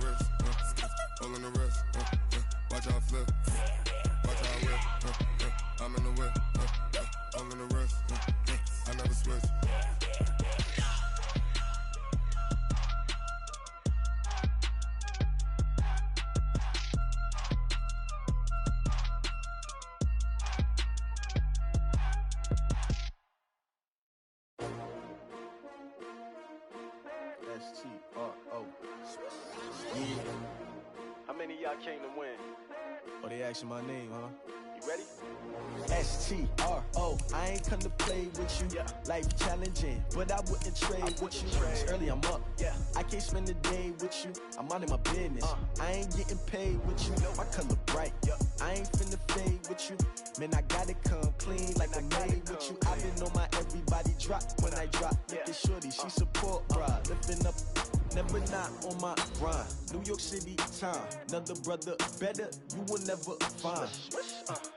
wrist, all in the wrist, watch how I flip, watch how I whip, I'm in the whip, all in the wrist, I never switch. S2S2. Yeah. How many of y'all came to win? Oh, they asking my name, huh? You ready? S-T-R-O, I ain't come to play with you. Yeah. Life challenging, but I wouldn't trade with you. It's early, I'm up. Yeah. I can't spend the day with you. I'm minding my business. I ain't getting paid with you. My color bright. Yeah. I ain't finna fade with you. Man, I gotta come clean like I made with you. I've been on my everybody drop when I drop. Look at shorty, she support, bruh. Lifting up. Never not on my grind. New York City time. Another brother better, you will never find.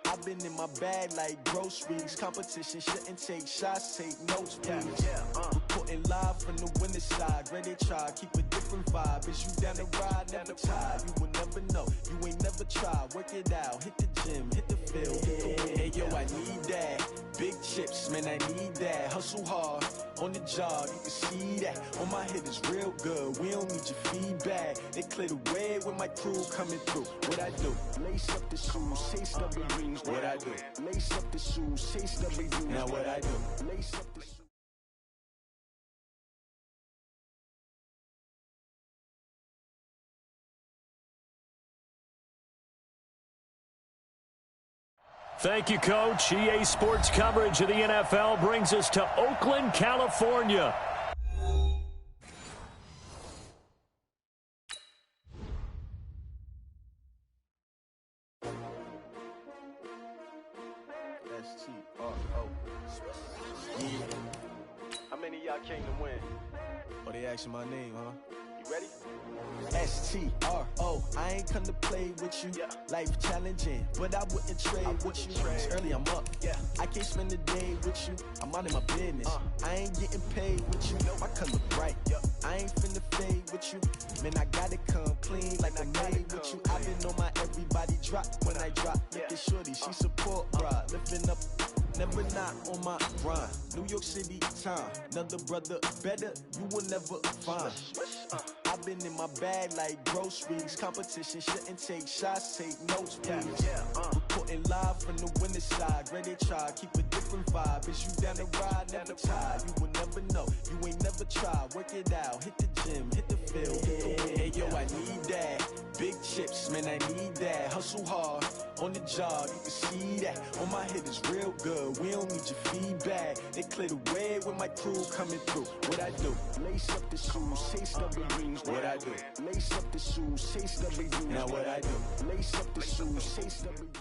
I've been in my bag like groceries. Competition shouldn't take shots, take notes, please. Reporting live from the winning side. Ready to try, keep a different vibe. Is you down the ride, never tired. You will never know, you ain't never tried. Work it out, hit the gym, hit the field. Hey yo, I need that. Big chips, man, I need that. Hustle hard, on the job, you can see that. On my head is real good, we don't need your feedback. They clear the way with my crew coming through. What I do? Lace up the shoes, taste of the rings. What I do? Lace up the shoes, taste of the rings. Now what I do? Lace up the shoes. Thank you, Coach. EA Sports coverage of the NFL brings us to Oakland, California. S-T-R-O. Yeah. How many of y'all came to win? Oh, they asking my name, huh? You ready? S-T-R-O, I ain't come to play with you. Yeah. Life challenging, but I wouldn't trade with you. It's early, I'm up. Yeah. I can't spend the day with you. I'm minding my business. I ain't getting paid with you. My color bright. I ain't finna fade with you. Man, I gotta come clean like I made with you. I've been on my everybody drop when I drop. Look at shorty, she support, bruh. Lifting up. Never not on my grind. New York City time. Another brother better, you will never find. I've been in my bag like groceries. Competition shouldn't take shots, take notes, please. Reporting live from the winning side. Ready to try, keep a different vibe. Is you down the ride, never tired. You will never know, you ain't never tried. Work it out, hit the gym, hit the field. Hey yo, I need that. Big chips, man, I need that. Hustle hard, on the job, you can see that. On my head is real good, we don't need your feedback. They clear the way with my crew coming through. What I do? Lace up the shoes, taste of the rings. What I do? Lace up the shoes, taste of the rings. Now what I do? Lace up the shoes, taste of the rings.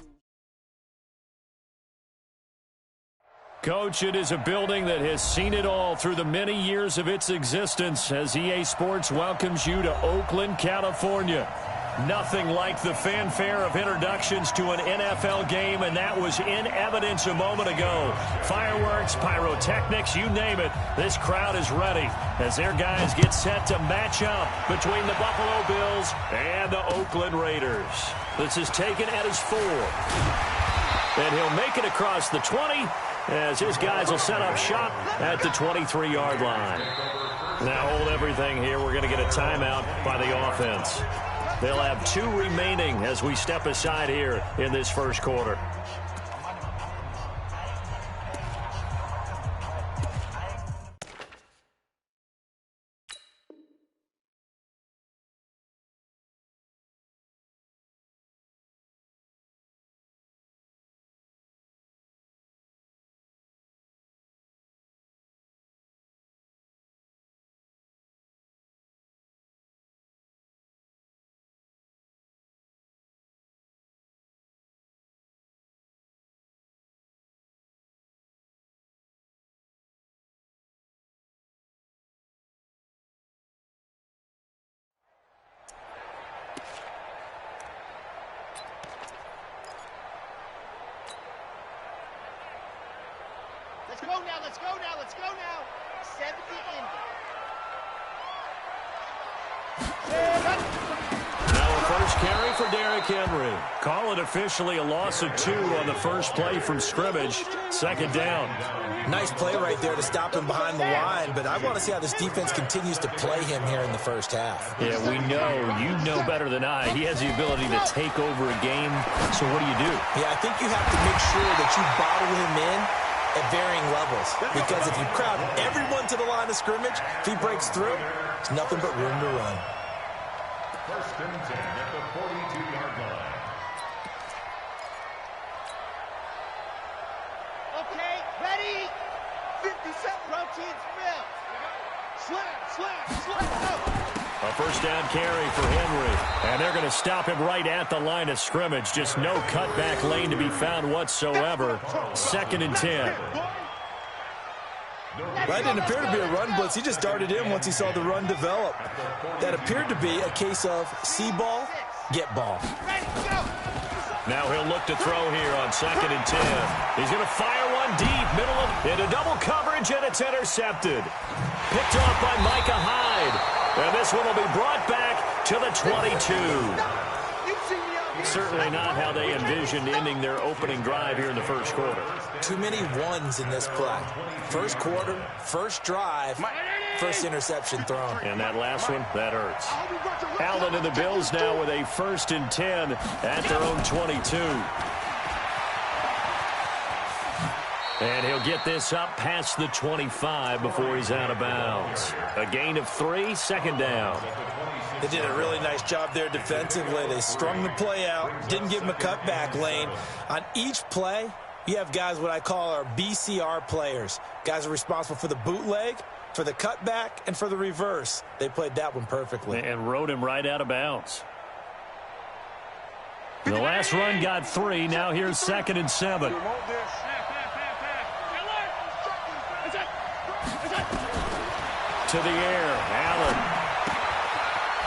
Coach, it is a building that has seen it all through the many years of its existence as EA Sports welcomes you to Oakland, California. Nothing like the fanfare of introductions to an NFL game, and that was in evidence a moment ago. Fireworks, pyrotechnics, you name it. This crowd is ready as their guys get set to match up between the Buffalo Bills and the Oakland Raiders. This is taken at his 4. And he'll make it across the 20 as his guys will set up shop at the 23-yard line. Now hold everything here. We're going to get a timeout by the offense. They'll have 2 remaining as we step aside here in this first quarter. Let's go now, let's go now, let's go now. 70 Indy. carry for Derrick Henry. Call it officially a loss of 2 on the first play from scrimmage. Second down. Nice play right there to stop him behind the line, but I want to see how this defense continues to play him here in the first half. Yeah, we know. You know better than I. He has the ability to take over a game. So what do you do? Yeah, I think you have to make sure that you bottle him in at varying levels, because if you crowd everyone to the line of scrimmage, if he breaks through, there's nothing but room to run. First and 10 at the 42-yard line. Okay, ready? 57. Proteins milk. Slam, go. A first down carry for Henry. And they're going to stop him right at the line of scrimmage. Just no cutback lane to be found whatsoever. Second and 10. That didn't appear to be a run blitz. He just darted in once he saw the run develop. That appeared to be a case of see ball, get ball. Ready, go. Now he'll look to throw here on second and 10. He's going to fire one deep, middle of into double coverage, and it's intercepted. Picked off by Micah Hyde. And this one will be brought back to the 22. Certainly not how they envisioned ending their opening drive here in the first quarter. Too many ones in this play. First quarter, first drive, first interception thrown. And that last one, that hurts. Allen and the Bills now with a first and 10 at their own 22. And he'll get this up past the 25 before he's out of bounds. A gain of 3, second down. They did a really nice job there defensively. They strung the play out, didn't give him a cutback lane. On each play, you have guys what I call our BCR players. Guys are responsible for the bootleg, for the cutback, and for the reverse. They played that one perfectly. And rode him right out of bounds. The last run got 3. Now here's second and 7. To the air, Allen.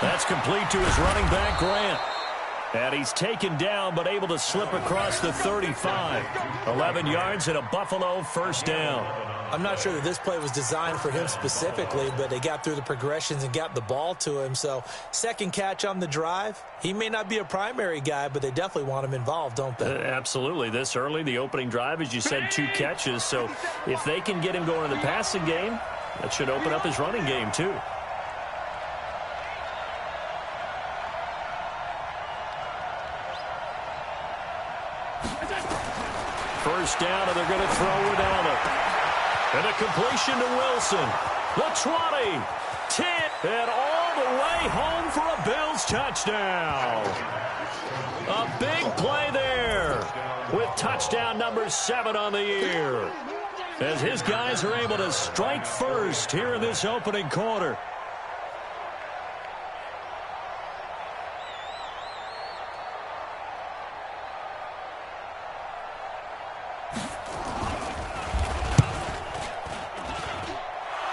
That's complete to his running back, Grant. And he's taken down, but able to slip across the 35. 11 yards and a Buffalo first down. I'm not sure that this play was designed for him specifically, but they got through the progressions and got the ball to him. So second catch on the drive. He may not be a primary guy, but they definitely want him involved, don't they? Absolutely. This early, the opening drive, as you said, 2 catches. So if they can get him going in the passing game, that should open up his running game, too. First down, and they're going to throw with Allen. And a completion to Wilson. The 20, 10, and all the way home for a Bills touchdown. A big play there with touchdown number 7 on the year, as his guys are able to strike first here in this opening quarter.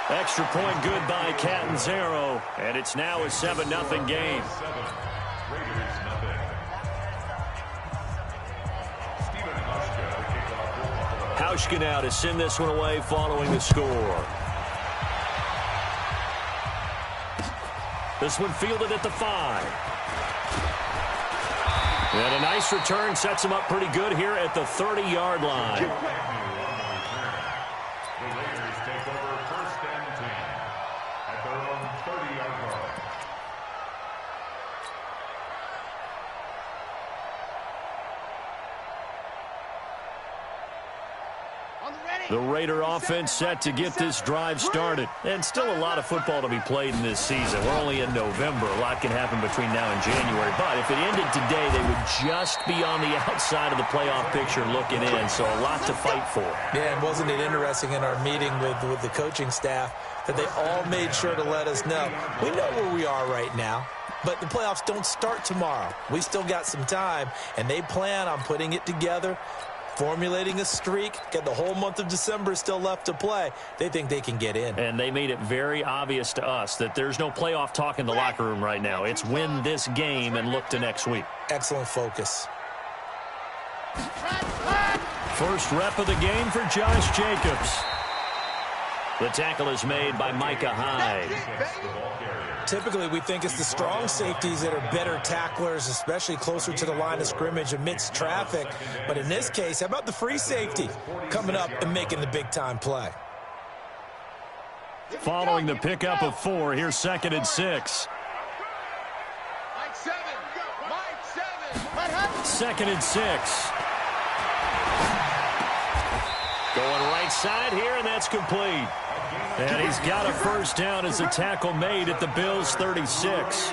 Extra point good by Catanzaro, and it's now a 7-0 game. Hauschka now to send this one away following the score. This one fielded at the 5. And a nice return sets him up pretty good here at the 30-yard line. The Raider offense set to get this drive started. And still a lot of football to be played in this season. We're only in November. A lot can happen between now and January. But if it ended today, they would just be on the outside of the playoff picture looking in. So a lot to fight for. Yeah, and wasn't it interesting in our meeting with the coaching staff that they all made sure to let us know. We know where we are right now, but the playoffs don't start tomorrow. We still got some time, and they plan on putting it together, formulating a streak, got the whole month of December still left to play. They think they can get in. And they made it very obvious to us that there's no playoff talk in the locker room right now. It's win this game and look to next week. Excellent focus. First rep of the game for Josh Jacobs. The tackle is made by Micah Hyde. Typically, we think it's the strong safeties that are better tacklers, especially closer to the line of scrimmage amidst traffic. But in this case, how about the free safety coming up and making the big-time play? Following the pickup of 4, here's 2nd and 6. Mike 7. Mike 7. 2nd and 6. Going right side here, and that's complete. And he's got a first down as a tackle made at the Bills' 36.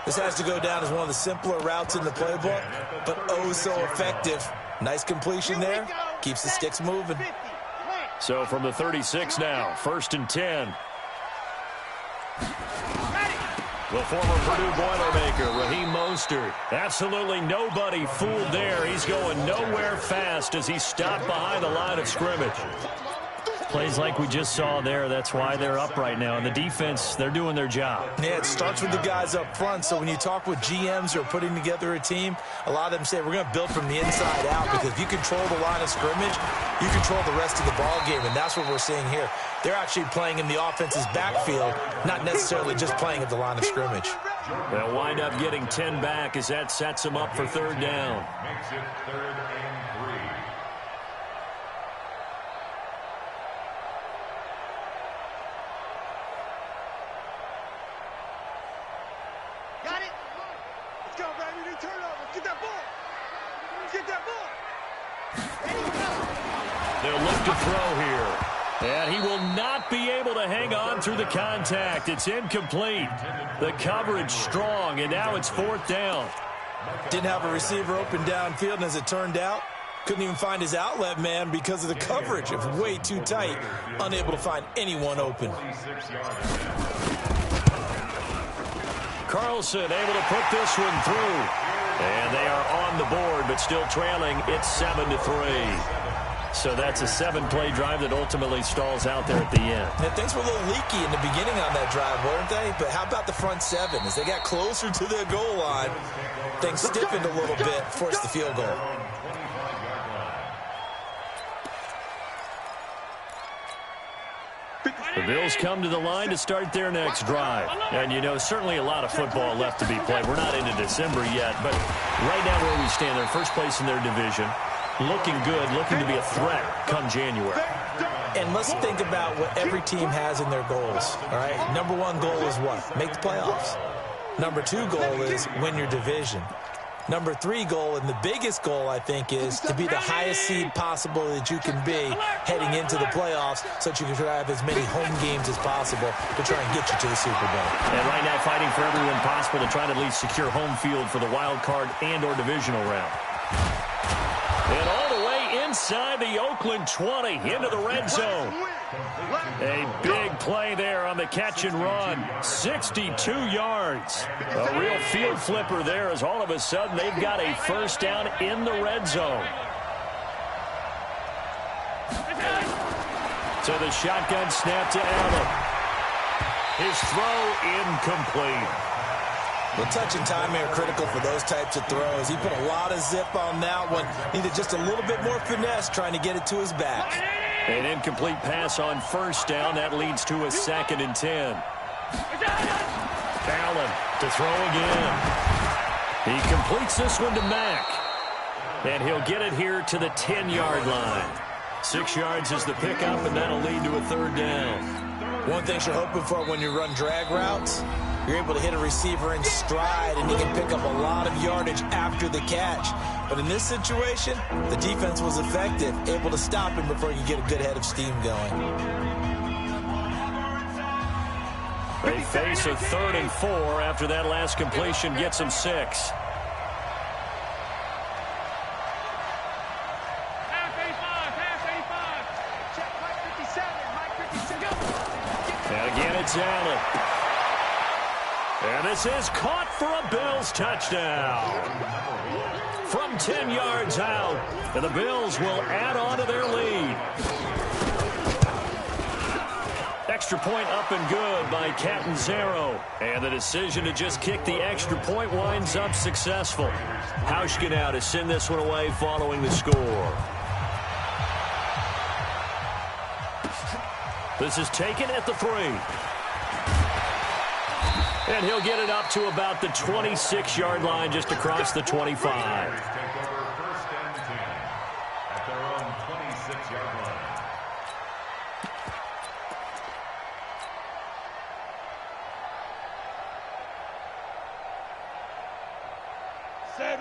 This has to go down as one of the simpler routes in the playbook, but oh so effective. Nice completion there. Keeps the sticks moving. So from the 36 now, 1st and 10. The former Purdue Boilermaker, Raheem Mostert. Absolutely nobody fooled there. He's going nowhere fast as he stopped behind the line of scrimmage. Plays like we just saw there. That's why they're up right now. And the defense, they're doing their job. Yeah, it starts with the guys up front. So when you talk with GMs who are putting together a team, a lot of them say we're going to build from the inside out, because if you control the line of scrimmage, you control the rest of the ball game. And that's what we're seeing here. They're actually playing in the offense's backfield, not necessarily just playing at the line of scrimmage. They'll wind up getting 10 back as that sets them up for 3rd down. Makes it 3rd and 3. Got it? Let's go, baby. New turnover. Get that ball. Get that ball. Ready, go. They'll look to throw here. And he will not be able to hang on through the contact. It's incomplete. The coverage strong, and now it's 4th down. Didn't have a receiver open downfield, and as it turned out, couldn't even find his outlet man because of the coverage. It was way too tight, unable to find anyone open. Carlson able to put this one through. And they are on the board, but still trailing. It's 7-3. So that's a 7-play drive that ultimately stalls out there at the end. And things were a little leaky in the beginning on that drive, weren't they? But how about the front 7? As they got closer to their goal line, things stiffened a little bit, forced the field goal. The Bills come to the line to start their next drive. And, you know, certainly a lot of football left to be played. We're not into December yet, but right now where we stand, they're first place in their division. Looking good, looking to be a threat come January. And let's think about what every team has in their goals, all right? Number 1 goal is what? Make the playoffs. Number 2 goal is win your division. Number 3 goal, and the biggest goal, I think, is to be the highest seed possible that you can be heading into the playoffs so that you can have as many home games as possible to try and get you to the Super Bowl. And right now fighting for everyone possible to try to at least secure home field for the wild card and or divisional round. And all the way inside the Oakland 20 into the red zone. A big play there on the catch and run. 62 yards. A real field flipper there as all of a sudden they've got a first down in the red zone. So the shotgun snap to Allen. His throw incomplete. Well, touch and time are critical for those types of throws. He put a lot of zip on that one. Needed just a little bit more finesse trying to get it to his back. An incomplete pass on first down. That leads to a 2nd and 10. Allen to throw again. He completes this one to Mack. And he'll get it here to the 10-yard line. 6 yards is the pickup, and that'll lead to a 3rd down. One thing you're hoping for when you run drag routes, you're able to hit a receiver in stride, and he can pick up a lot of yardage after the catch. But in this situation, the defense was effective, able to stop him before he could get a good head of steam going. They face a 3rd and 4 after that last completion gets him 6. And again, it's Allen. And this is caught for a Bills touchdown. From 10 yards out, and the Bills will add on to their lead. Extra point up and good by Catanzaro. And the decision to just kick the extra point winds up successful. Hauschka now to send this one away following the score. This is taken at the 3. And he'll get it up to about the 26-yard line, just across the 25. Take over 1st and 10 at their own 26-yard line.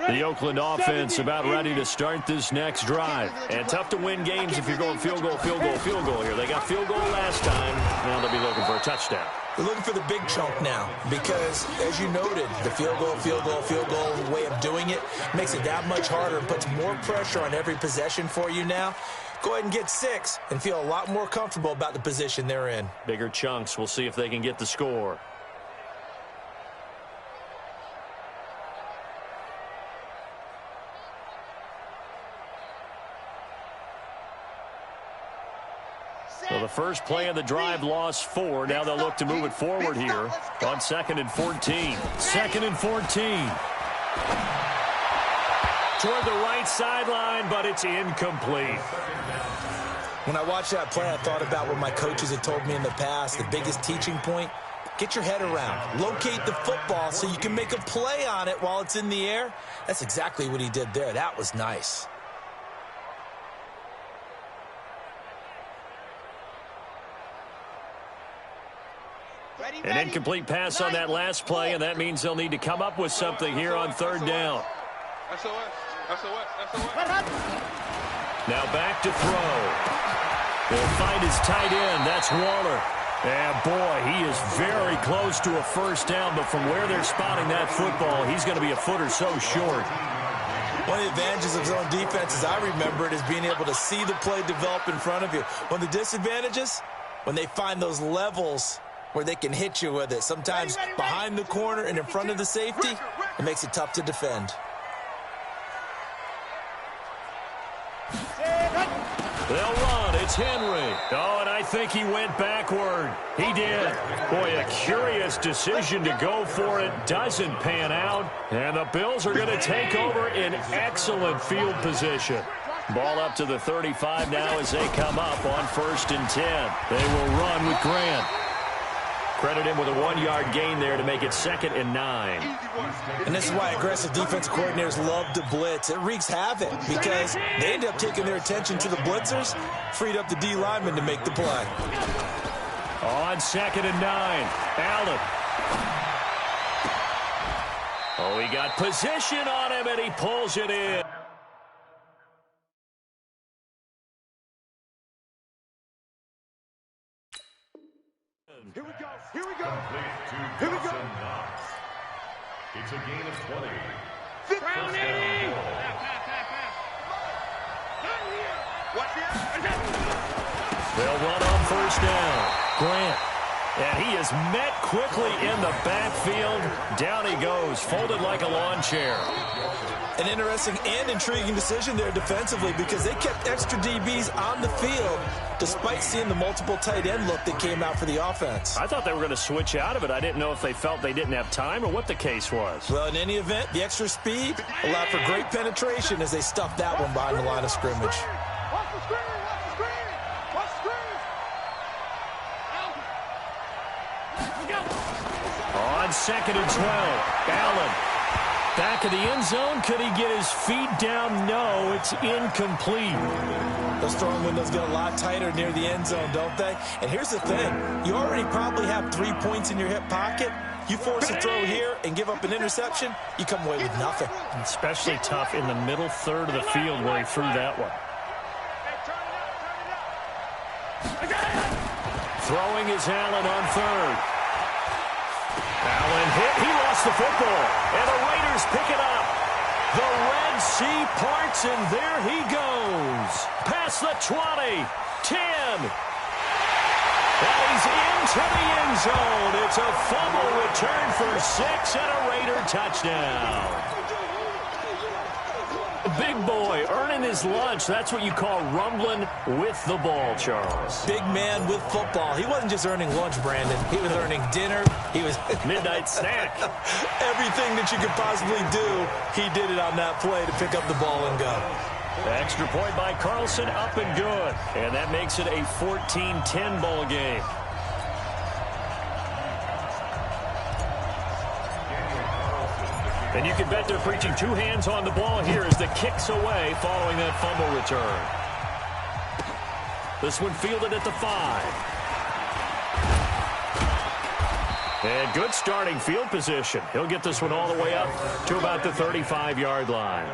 The Oakland offense about ready to start this next drive. And tough to win games if you're going field goal, field goal, field goal here. They got field goal last time. Now they'll be looking for a touchdown. They're looking for the big chunk now because, as you noted, the field goal way of doing it makes it that much harder and puts more pressure on every possession for you now. Go ahead and get 6 and feel a lot more comfortable about the position they're in. Bigger chunks. We'll see if they can get the score. So the first play of the drive lost 4. Now they'll look to move it forward here on 2nd and 14. 2nd and 14. Toward the right sideline, but it's incomplete. When I watched that play, I thought about what my coaches had told me in the past. The biggest teaching point, get your head around. Locate the football so you can make a play on it while it's in the air. That's exactly what he did there. That was nice. An incomplete pass on that last play, and that means they'll need to come up with something here on 3rd down. Now back to throw. He'll find his tight end. That's Waller. And, boy, he is very close to a first down, but from where they're spotting that football, he's going to be a foot or so short. One of the advantages of zone defense, as I remember it, is being able to see the play develop in front of you. One of the disadvantages, when they find those levels where they can hit you with it. Sometimes behind the corner and in front of the safety, it makes it tough to defend. They'll run. It's Henry. Oh, and I think he went backward. He did. Boy, a curious decision to go for it. Doesn't pan out. And the Bills are going to take over in excellent field position. Ball up to the 35 now as they come up on 1st and 10. They will run with Grant. Credit him with a 1-yard gain there to make it 2nd and 9. And this is why aggressive defensive coordinators love to blitz. It wreaks havoc because they end up taking their attention to the blitzers, freed up the D lineman to make the play. On 2nd and 9, Allen. Oh, he got position on him, and he pulls it in. Here we go. Here we go. Here we go. It's a gain of 20. Brownie! Watch it. They'll run on 1st down. Grant. And he is met quickly in the backfield. Down he goes, folded like a lawn chair. An interesting and intriguing decision there defensively because they kept extra DBs on the field despite seeing the multiple tight end look that came out for the offense. I thought they were going to switch out of it. I didn't know if they felt they didn't have time or what the case was. Well, in any event, the extra speed allowed for great penetration as they stuffed that one behind the line of scrimmage. Watch the screen. Watch the screen. Watch the screen. On 2nd and 12, Allen. Back of the end zone. Could he get his feet down? No, it's incomplete. Those throwing windows get a lot tighter near the end zone, don't they? And here's the thing. You already probably have 3 points in your hip pocket. You force a throw here and give up an interception, you come away with nothing. Especially tough in the middle third of the field where he threw that one. Throwing is Allen on 3rd. Allen hit. He lost the football. And the Raiders pick it up. The Red Sea parts, and there he goes. Past the 20. 10. And he's into the end zone. It's a fumble return for 6 and a Raider touchdown. Big boy earning his lunch. That's what you call rumbling with the ball, Charles. Big man with football. He wasn't just earning lunch, Brandon. He was earning dinner. He was midnight snack. Everything that you could possibly do, he did it on that play to pick up the ball and go. Extra point by Carlson, up and good. And that makes it a 14-10 ball game. And you can bet they're preaching two hands on the ball here as the kick's away following that fumble return. This one fielded at the 5. And good starting field position. He'll get this one all the way up to about the 35-yard line.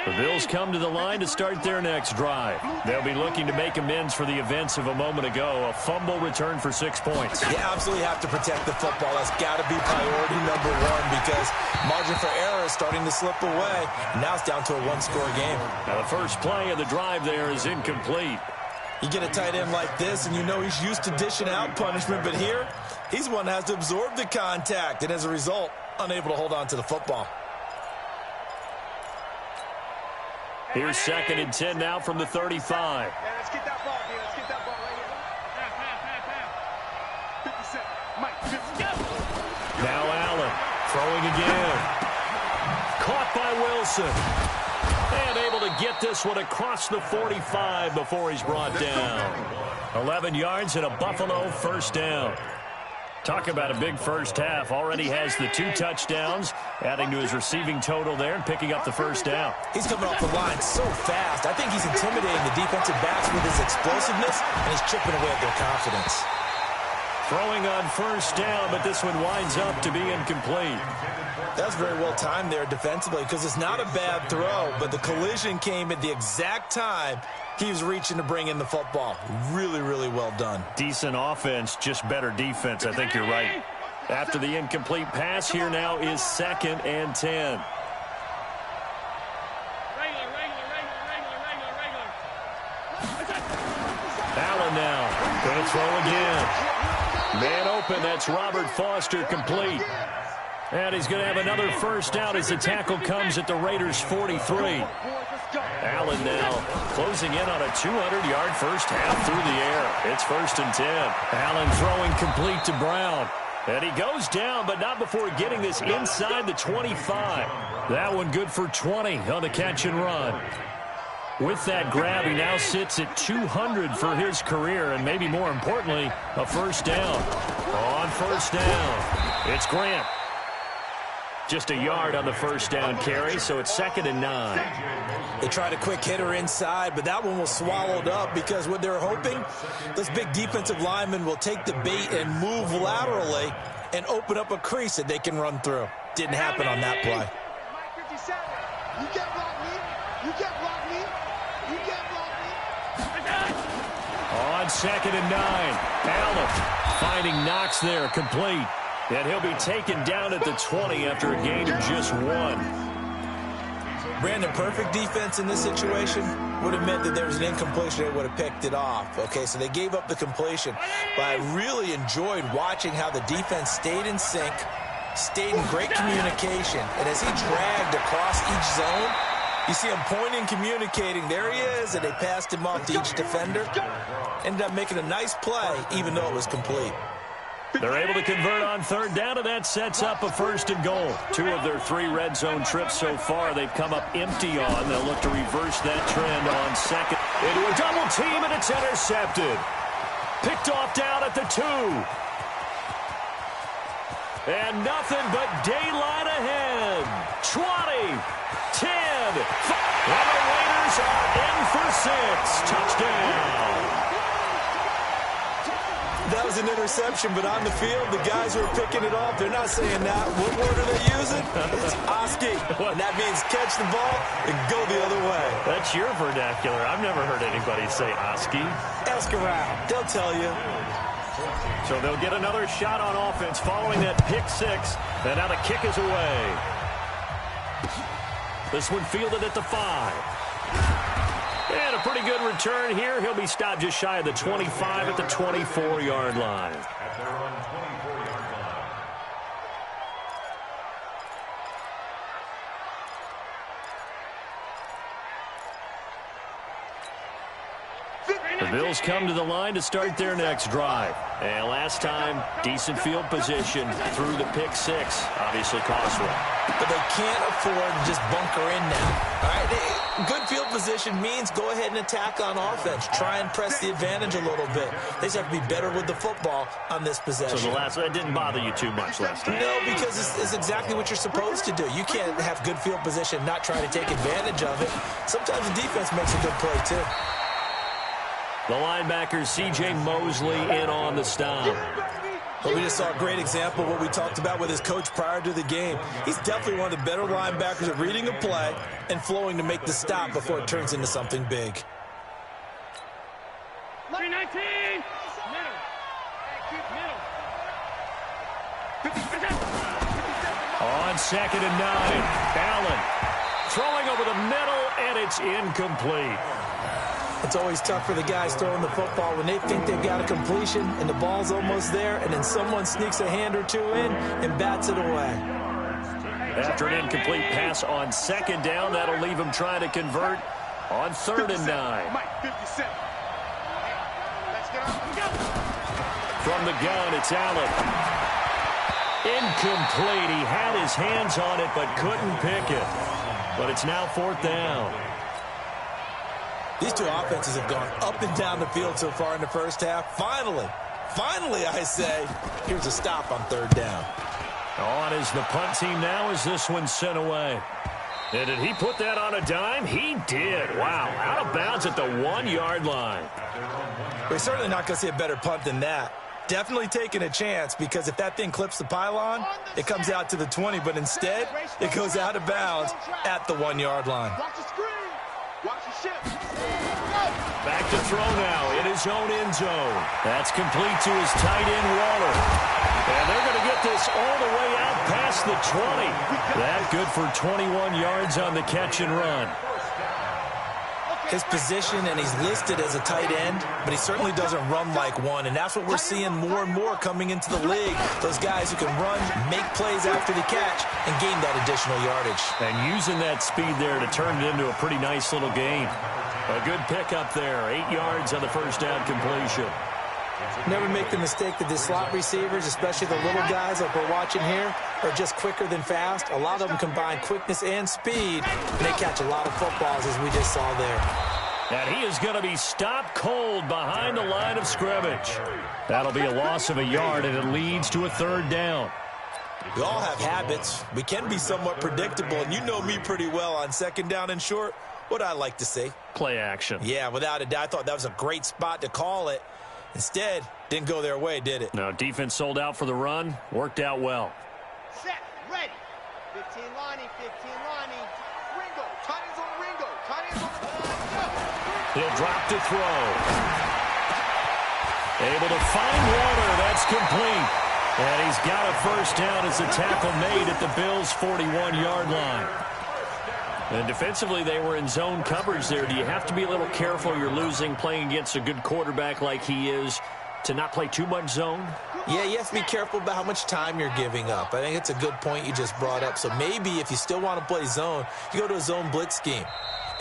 The Bills come to the line to start their next drive. They'll be looking to make amends for the events of a moment ago. A fumble return for 6 points. You absolutely have to protect the football. That's got to be priority number one because margin for error is starting to slip away. Now it's down to a one-score game. Now the first play of the drive there is incomplete. You get a tight end like this, and you know he's used to dishing out punishment, but here, he's one that has to absorb the contact, and as a result, unable to hold on to the football. Here's 2nd and 10 now from the 35. Yeah, let's get that ball, man. Let's get that ball right here. 50 Mike, 50. Now Allen throwing again. Caught by Wilson. And able to get this one across the 45 before he's brought down. 11 yards and a Buffalo first down. Talk about a big first half. Already has the 2 touchdowns, adding to his receiving total there and picking up the first down. He's coming off the line so fast. I think he's intimidating the defensive backs with his explosiveness, and he's chipping away at their confidence. Throwing on first down, but this one winds up to be incomplete. That's very well timed there defensively because it's not a bad throw, but the collision came at the exact time he was reaching to bring in the football. Really, really well done. Decent offense, just better defense. I think you're right. After the incomplete pass, here now is 2nd and 10. Allen now going to throw again. Man open, that's Robert Foster, complete. And he's going to have another first down as the tackle comes at the Raiders' 43. Allen now closing in on a 200-yard first half through the air. It's 1st and 10. Allen throwing complete to Brown. And he goes down, but not before getting this inside the 25. That one good for 20 on the catch and run. With that grab, he now sits at 200 for his career, and maybe more importantly, a first down. On first down, it's Grant. Just a yard on the first down carry, so it's 2nd and 9. They tried a quick hitter inside, but that one was swallowed up because what they're hoping, this big defensive lineman will take the bait and move laterally and open up a crease that they can run through. Didn't happen on that play. Mike 57. You can't block me. You can't block me. You can't block me. On 2nd and 9, Allen finding Knox there, complete. And he'll be taken down at the 20 after a gain of just 1. Brandon, perfect defense in this situation would have meant that there was an incompletion. They would have picked it off. Okay, so they gave up the completion. But I really enjoyed watching how the defense stayed in sync, stayed in great communication. And as he dragged across each zone, you see him pointing, communicating. There he is, and they passed him off to each defender. Ended up making a nice play, even though it was complete. They're able to convert on 3rd down, and that sets up a 1st and goal. 2 of their 3 red zone trips so far they've come up empty on. They'll look to reverse that trend on 2nd. Into a double team, and it's intercepted. Picked off down at the 2. And nothing but daylight ahead. 20, 10, 5. And the Raiders are in for 6. Touchdown. That was an interception, but on the field, the guys who are picking it off, they're not saying that. What word are they using? It's Oski. And that means catch the ball and go the other way. That's your vernacular. I've never heard anybody say Oski. Ask around. They'll tell you. So they'll get another shot on offense following that pick 6. And now the kick is away. This one fielded at the 5. And a pretty good return here. He'll be stopped just shy of the 25 at the 24-yard line. At their own 24-yard line. The Bills come to the line to start their next drive. And last time, decent field position through the pick six. Obviously cost one. But they can't afford to just bunker in now. All right, good field position means go ahead and attack on offense. Try and press the advantage a little bit. They just have to be better with the football on this possession. So that didn't bother you too much last time? No, because it's exactly what you're supposed to do. You can't have good field position and not try to take advantage of it. Sometimes the defense makes a good play, too. The linebacker, C.J. Mosley, in on the stop. Well, we just saw a great example of what we talked about with his coach prior to the game. He's definitely one of the better linebackers at reading a play and flowing to make the stop before it turns into something big. 319! Middle. On 2nd and 9, Allen throwing over the middle, and it's incomplete. It's always tough for the guys throwing the football when they think they've got a completion and the ball's almost there, and then someone sneaks a hand or two in and bats it away. After an incomplete pass on 2nd down, that'll leave him trying to convert on 3rd and 9. From the gun, it's Allen. Incomplete. He had his hands on it but couldn't pick it. But it's now 4th down. These two offenses have gone up and down the field so far in the first half. Finally, I say, here's a stop on 3rd down. On is the punt team now as this one's sent away. And did he put that on a dime? He did. Wow, out of bounds at the 1-yard line. We're certainly not going to see a better punt than that. Definitely taking a chance, because if that thing clips the pylon, it comes out to the 20, but instead, it goes out of bounds at the 1-yard line. Watch the screen. Watch the ship. Back to throw now in his own end zone. That's complete to his tight end, Waller. And they're going to get this all the way out past the 20. That good for 21 yards on the catch and run. His position, and he's listed as a tight end, but he certainly doesn't run like one, and that's what we're seeing more and more coming into the league. Those guys who can run, make plays after the catch, and gain that additional yardage. And using that speed there to turn it into a pretty nice little gain. A good pickup there, 8 yards on the first down completion. Never make the mistake that the slot receivers, especially the little guys like we're watching here, are just quicker than fast. A lot of them combine quickness and speed, and they catch a lot of footballs, as we just saw there. And he is going to be stopped cold behind the line of scrimmage. That'll be a loss of a yard, and it leads to a 3rd down. We all have habits. We can be somewhat predictable, and you know me pretty well on 2nd down and short. What I like to see? Play action. Yeah, without a doubt. I thought that was a great spot to call it. Instead, didn't go their way, did it? No, defense sold out for the run. Worked out well. Set, ready. 15 Lonnie, 15 Lonnie. Ringo, tight ends on Ringo. Tight ends on the He'll drop to throw. Able to find Waller. That's complete. And he's got a first down as the tackle made at the Bills' 41-yard line. And defensively, they were in zone coverage there. Do you have to be a little careful? You're losing playing against a good quarterback like he is to not play too much zone? Yeah, you have to be careful about how much time you're giving up. I think it's a good point you just brought up. So maybe if you still want to play zone, you go to a zone blitz scheme.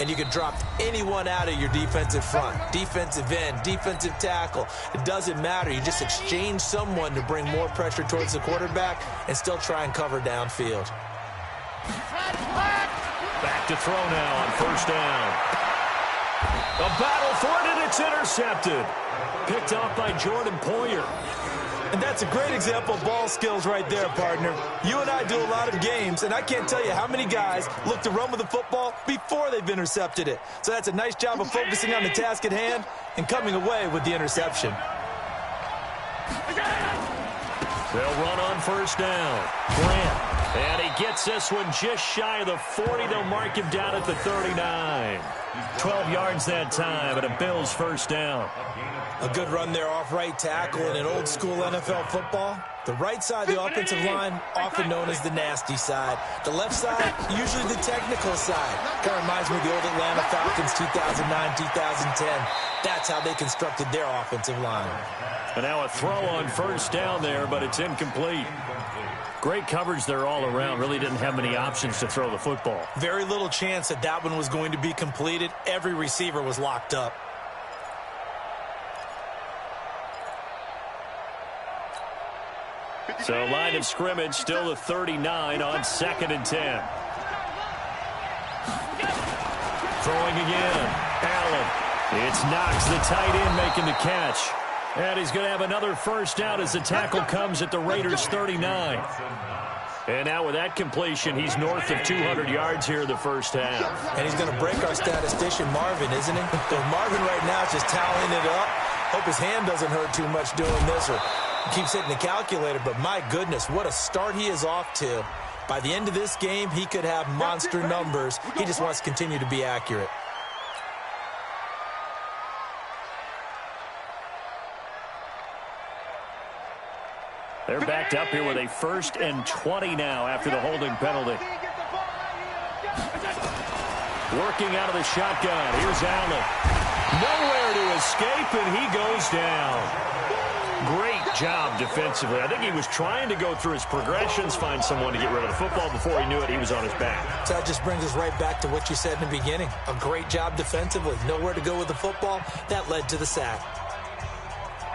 And you can drop anyone out of your defensive front, defensive end, defensive tackle. It doesn't matter. You just exchange someone to bring more pressure towards the quarterback and still try and cover downfield. Back to throw now on first down. A battle for it, and it's intercepted. Picked off by Jordan Poyer. And that's a great example of ball skills right there, partner. You and I do a lot of games, and I can't tell you how many guys look to run with the football before they've intercepted it. So that's a nice job of focusing on the task at hand and coming away with the interception. They'll run on first down. Grant. And he gets this one just shy of the 40. They'll mark him down at the 39. 12 yards that time, and a Bills first down. A good run there off right tackle in an old-school NFL football. The right side of the offensive line, often known as the nasty side. The left side, usually the technical side. Kind of reminds me of the old Atlanta Falcons 2009, 2010. That's how they constructed their offensive line. And now a throw on first down there, but it's incomplete. Great coverage there all around. Really didn't have many options to throw the football. Very little chance that that one was going to be completed. Every receiver was locked up. So line of scrimmage still the 39 on 2nd and 10. Throwing again. Allen. It's Knox, the tight end, making the catch. And he's going to have another first down as the tackle comes at the Raiders' 39. And now with that completion, he's north of 200 yards here in the first half. And he's going to break our statistician, Marvin, isn't he? Marvin right now is just tallying it up. Hope his hand doesn't hurt too much doing this, or he keeps hitting the calculator. But my goodness, what a start he is off to. By the end of this game, he could have monster numbers. He just wants to continue to be accurate. They're backed up here with a 1st and 20 now after the holding penalty. Working out of the shotgun. Here's Allen. Nowhere to escape, and he goes down. Great job defensively. I think he was trying to go through his progressions, find someone to get rid of the football. Before he knew it, he was on his back. So that just brings us right back to what you said in the beginning. A great job defensively. Nowhere to go with the football. That led to the sack.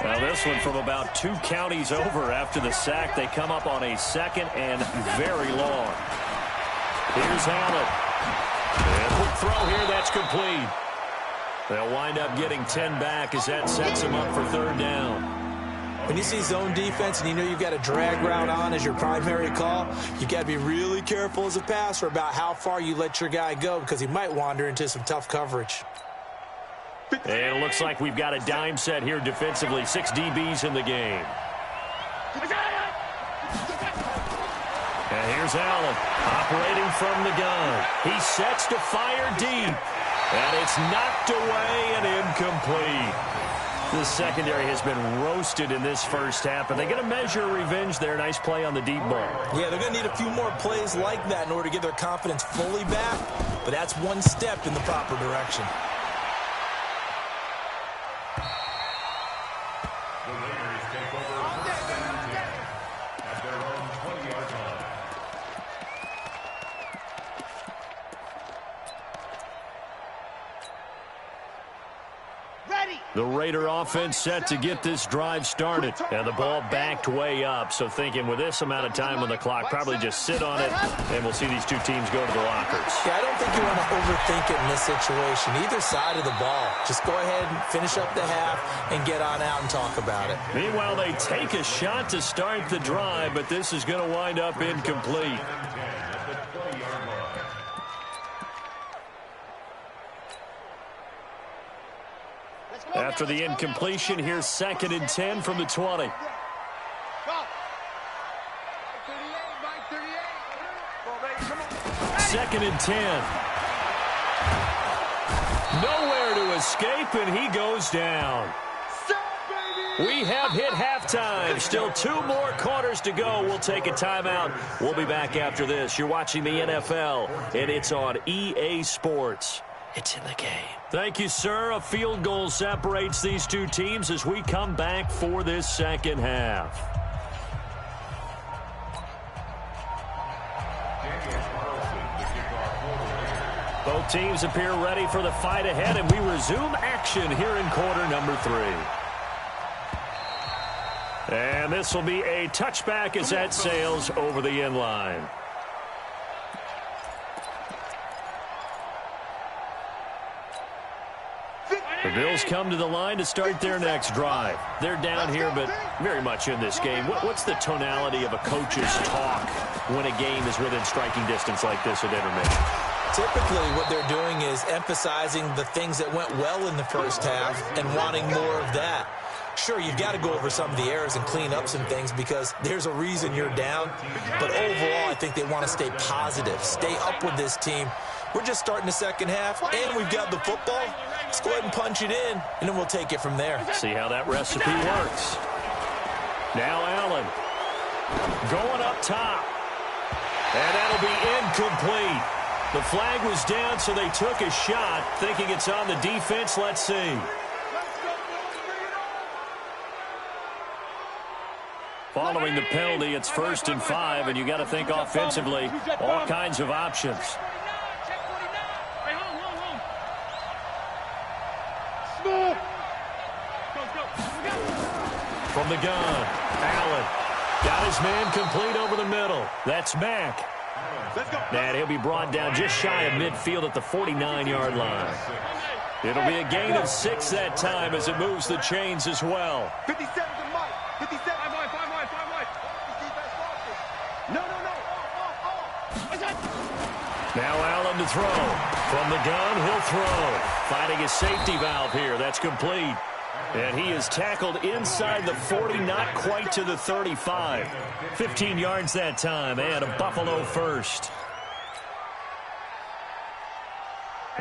Well, this one from about 2 counties over after the sack. They come up on a 2nd and very long. Here's Allen. And quick throw here. That's complete. They'll wind up getting 10 back as that sets them up for 3rd down. When you see zone defense and you know you've got a drag route on as your primary call, you've got to be really careful as a passer about how far you let your guy go because he might wander into some tough coverage. And it looks like we've got a dime set here defensively. 6 DBs in the game. And here's Allen operating from the gun. He sets to fire deep. And it's knocked away and incomplete. The secondary has been roasted in this first half, but they're going to measure revenge there. Nice play on the deep ball. Yeah, they're going to need a few more plays like that in order to get their confidence fully back, but that's one step in the proper direction. The Raiders take over 1st and 10 at their own 20-yard line. The Raider offense set to get this drive started. And the ball backed way up. So thinking with this amount of time on the clock, probably just sit on it, and we'll see these two teams go to the lockers. Yeah, I don't think you want to overthink it in this situation. Either side of the ball. Just go ahead and finish up the half and get on out and talk about it. Meanwhile, they take a shot to start the drive, but this is going to wind up incomplete. After the incompletion, here's 2nd and 10 from the 20. 2nd and 10. Nowhere to escape, and he goes down. We have hit halftime. Still 2 more quarters to go. We'll take a timeout. We'll be back after this. You're watching the NFL, and it's on EA Sports. It's in the game. Thank you, sir. A field goal separates these two teams as we come back for this second half. Both teams appear ready for the fight ahead, and we resume action here in quarter number 3. And this will be a touchback as that sails over the end line. The Bills come to the line to start their next drive. They're down here, but very much in this game. What's the tonality of a coach's talk when a game is within striking distance like this at intermission? Typically, what they're doing is emphasizing the things that went well in the first half and wanting more of that. Sure, you've got to go over some of the errors and clean up some things because there's a reason you're down. But overall, I think they want to stay positive, stay up with this team. We're just starting the second half, and we've got the football. Let's go ahead and punch it in, and then we'll take it from there. See how that recipe works. Now Allen going up top. And that'll be incomplete. The flag was down, so they took a shot, thinking it's on the defense. Let's see. Following the penalty, it's 1st and 5, and you got to think offensively, all kinds of options. From the gun, Allen. Got his man complete over the middle. That's Mack. And he'll be brought down just shy of midfield at the 49-yard line. It'll be a gain of 6 that time as it moves the chains as well. 57 to Mike. 57. 5 wide. No. Now Allen to throw. From the gun, he'll throw. Finding his safety valve here. That's complete. And he is tackled inside the 40, not quite to the 35. 15 yards that time, and a Buffalo first.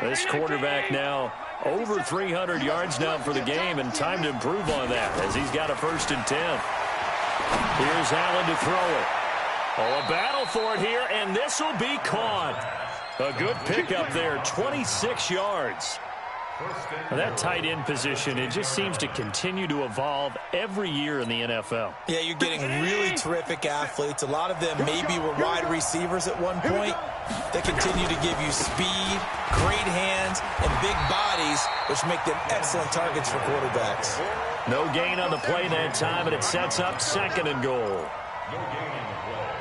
This quarterback now over 300 yards now for the game, and time to improve on that as he's got a 1st and 10. Here's Allen to throw it. Oh, a battle for it here, and this will be caught. A good pickup there, 26 yards. That tight end position, it just seems to continue to evolve every year in the NFL. Yeah, you're getting really terrific athletes. A lot of them maybe were wide receivers at one point. They continue to give you speed, great hands, and big bodies, which make them excellent targets for quarterbacks. No gain on the play that time, and it sets up 2nd and goal.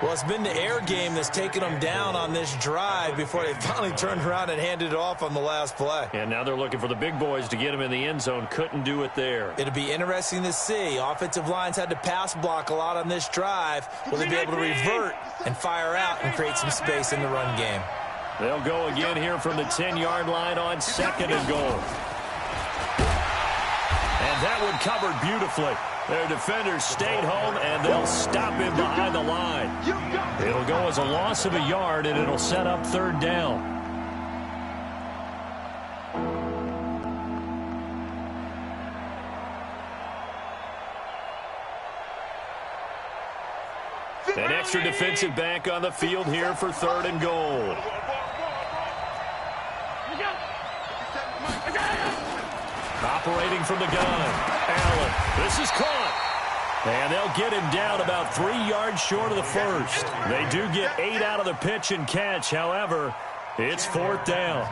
Well, it's been the air game that's taken them down on this drive before they finally turned around and handed it off on the last play. And now they're looking for the big boys to get him in the end zone. Couldn't do it there. It'll be interesting to see. Offensive lines had to pass block a lot on this drive. Will they be able to revert and fire out and create some space in the run game? They'll go again here from the 10-yard line on 2nd and goal. And that one covered beautifully. Their defenders stayed home, and they'll stop him behind the line. It'll go as a loss of a yard, and it'll set up 3rd down. An extra defensive back on the field here for 3rd and goal. Operating from the gun. Allen. This is caught. And they'll get him down about 3 yards short of the 1st. They do get 8 out of the pitch and catch. However, it's 4th down.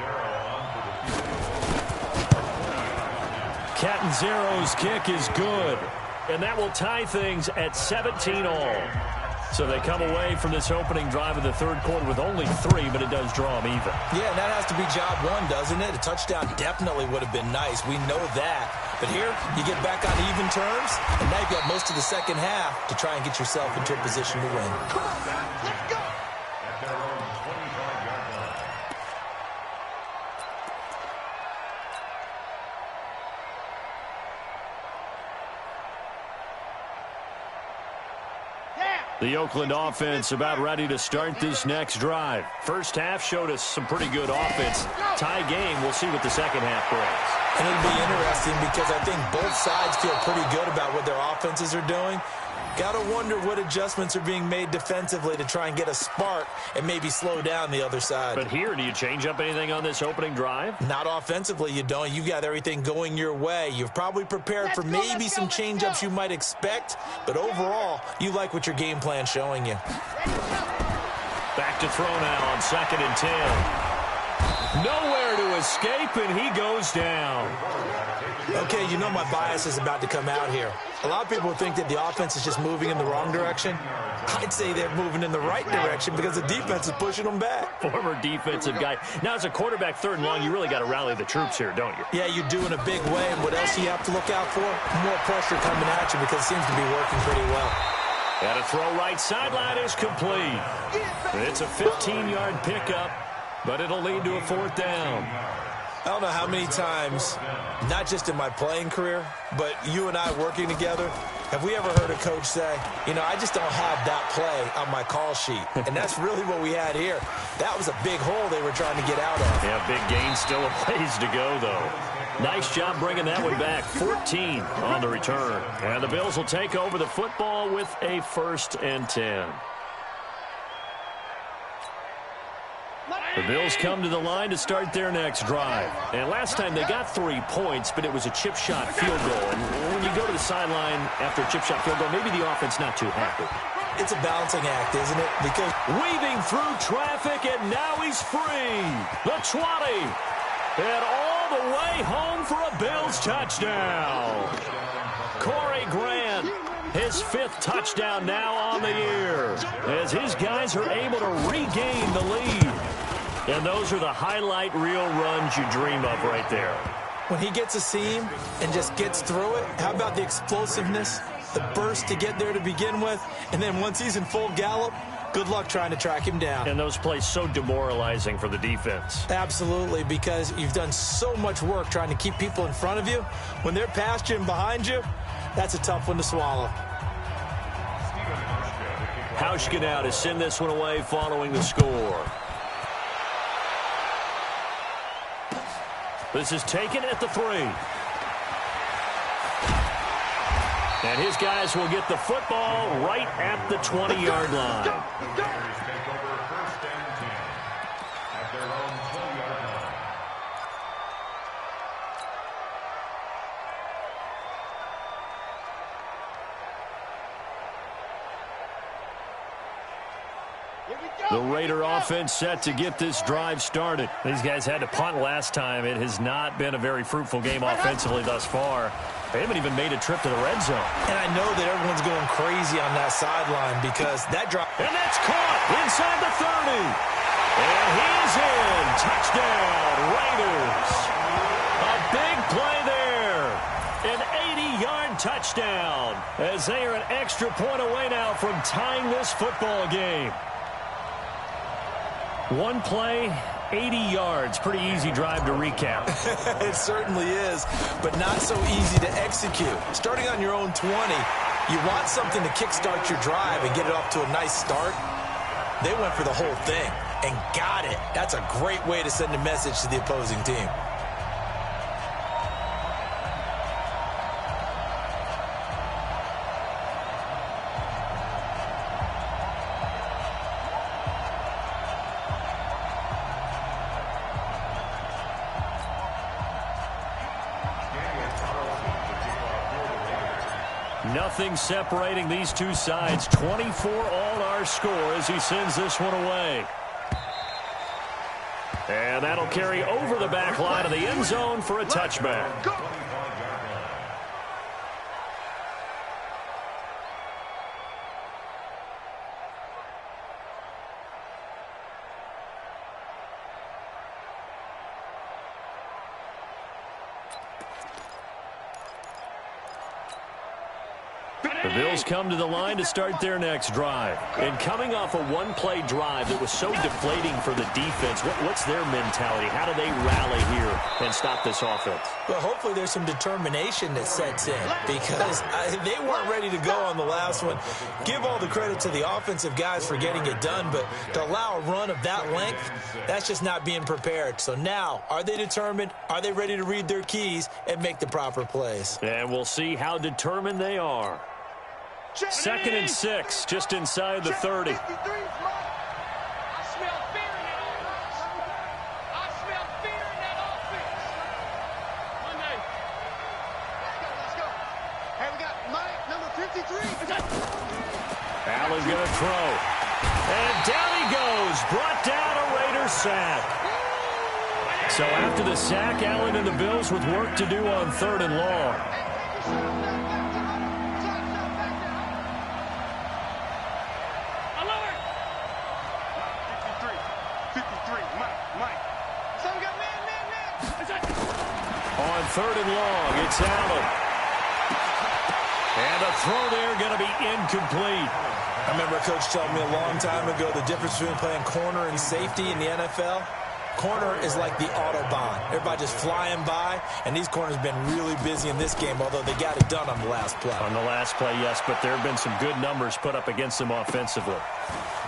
Catanzaro's kick is good. And that will tie things at 17 all. So they come away from this opening drive of the 3rd quarter with only 3, but it does draw them even. Yeah, and that has to be job 1, doesn't it? A touchdown definitely would have been nice. We know that. But here, you get back on even terms, and now you've got most of the second half to try and get yourself into a position to win. Come on, let's go. At their own 25-yard line. The Oakland offense about ready to start this next drive. First half showed us some pretty good offense. Tie game, we'll see what the second half brings. And it'll be interesting because I think both sides feel pretty good about what their offenses are doing. Got to wonder what adjustments are being made defensively to try and get a spark and maybe slow down the other side. But here, do you change up anything on this opening drive? Not offensively, you don't. You got everything going your way. You've probably prepared for maybe some change-ups you might expect, but overall, you like what your game plan's showing you. Back to throw now on 2nd and 10. Nowhere to escape, and he goes down. Okay, you know my bias is about to come out here. A lot of people think that the offense is just moving in the wrong direction. I'd say they're moving in the right direction because the defense is pushing them back. Former defensive guy. Now, as a quarterback 3rd and long, you really got to rally the troops here, don't you? Yeah, you do in a big way. And what else do you have to look out for? More pressure coming at you because it seems to be working pretty well. And a throw right sideline is complete. It's a 15-yard pickup, but it'll lead to a 4th down. I don't know how many times, not just in my playing career, but you and I working together, have we ever heard a coach say, you know, I just don't have that play on my call sheet. And that's really what we had here. That was a big hole they were trying to get out of. Yeah, big gain, still a ways to go, though. Nice job bringing that one back. 14 on the return. And the Bills will take over the football with a 1st and 10. The Bills come to the line to start their next drive. And last time they got 3 points, but it was a chip shot field goal. And when you go to the sideline after a chip shot field goal, maybe the offense not too happy. It's a balancing act, isn't it? Because weaving through traffic, and now he's free. The 20. And all the way home for a Bills touchdown. Corey Grant His 5th touchdown now on the year, as his guys are able to regain the lead. And those are the highlight reel runs you dream of right there. When he gets a seam and just gets through it, how about the explosiveness, the burst to get there to begin with, and then once he's in full gallop, good luck trying to track him down. And those plays so demoralizing for the defense. Absolutely, because you've done so much work trying to keep people in front of you. When they're past you and behind you, that's a tough one to swallow. Hauschka now to send this one away following the score. This is taken at the 3. And his guys will get the football right at the 20-yard line. Take over 1st and 10 at their own 20-yard line. The Raider offense set to get this drive started. These guys had to punt last time. It has not been a very fruitful game offensively thus far. They haven't even made a trip to the red zone. And I know that everyone's going crazy on that sideline because that drop. And that's caught inside the 30. And he's in. Touchdown, Raiders. A big play there. An 80-yard touchdown as they are an extra point away now from tying this football game. One play, 80 yards. Pretty easy drive to recap. It certainly is, but not so easy to execute. Starting on your own 20, you want something to kickstart your drive and get it off to a nice start. They went for the whole thing and got it. That's a great way to send a message to the opposing team. Nothing separating these two sides. 24 all our score as he sends this one away. And that'll carry over the back line of the end zone for a touchback. The Bills come to the line to start their next drive. And coming off a one-play drive that was so deflating for the defense, what's their mentality? How do they rally here and stop this offense? Well, hopefully there's some determination that sets in because they weren't ready to go on the last one. Give all the credit to the offensive guys for getting it done, but to allow a run of that length, that's just not being prepared. So now, are they determined? Are they ready to read their keys and make the proper plays? And we'll see how determined they are. 2nd and 6, just inside the 30. Allen going to throw. And down he goes. Brought down a Raider sack. So after the sack, Allen and the Bills with work to do on 3rd and long. On 3rd and long, it's Allen. And a throw there going to be incomplete. I remember a coach telling me a long time ago the difference between playing corner and safety in the NFL. Corner is like the Autobahn. Everybody just flying by, and these corners have been really busy in this game, although they got it done on the last play. On the last play, yes, but there have been some good numbers put up against them offensively.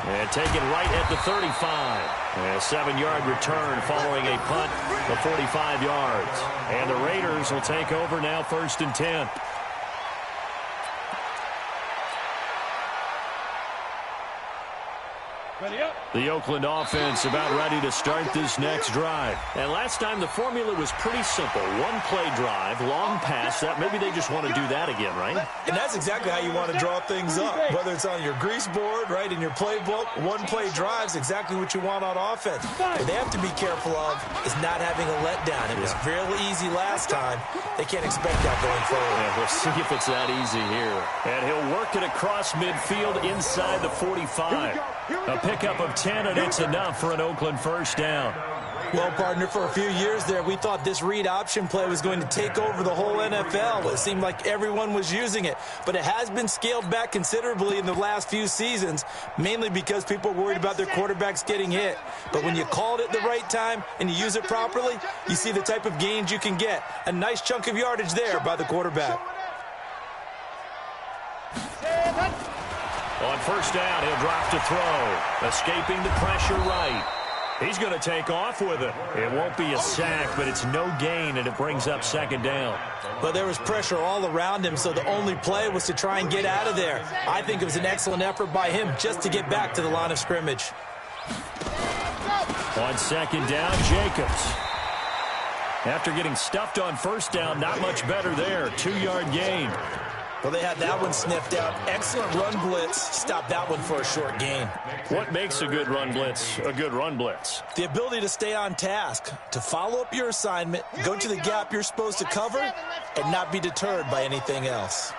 And taken right at the 35. And a 7-yard return following a punt of 45 yards. And the Raiders will take over now 1st and 10. The Oakland offense about ready to start this next drive. And last time the formula was pretty simple. One play drive, long pass. That maybe they just want to do that again, right? And that's exactly how you want to draw things up. Whether it's on your grease board, right, in your playbook, one play drive is exactly what you want on offense. What they have to be careful of is not having a letdown. It was real easy last time. They can't expect that going forward. Yeah, we'll see if it's that easy here. And he'll work it across midfield inside the 45. A pickup of 10, and it's enough for an Oakland first down. Well, partner, for a few years there, we thought this read option play was going to take over the whole NFL. It seemed like everyone was using it, but it has been scaled back considerably in the last few seasons, mainly because people are worried about their quarterbacks getting hit. But when you call it at the right time and you use it properly, you see the type of gains you can get. A nice chunk of yardage there by the quarterback. On first down, he'll drop to throw. Escaping the pressure right. He's going to take off with it. It won't be a sack, but it's no gain, and it brings up second down. But there was pressure all around him, so the only play was to try and get out of there. I think it was an excellent effort by him just to get back to the line of scrimmage. On second down, Jacobs. After getting stuffed on first down, not much better there. 2-yard gain. Well, they had that one sniffed out. Excellent run blitz. Stop that one for a short gain. What makes a good run blitz a good run blitz? The ability to stay on task, to follow up your assignment, go to the gap you're supposed to cover, and not be deterred by anything else.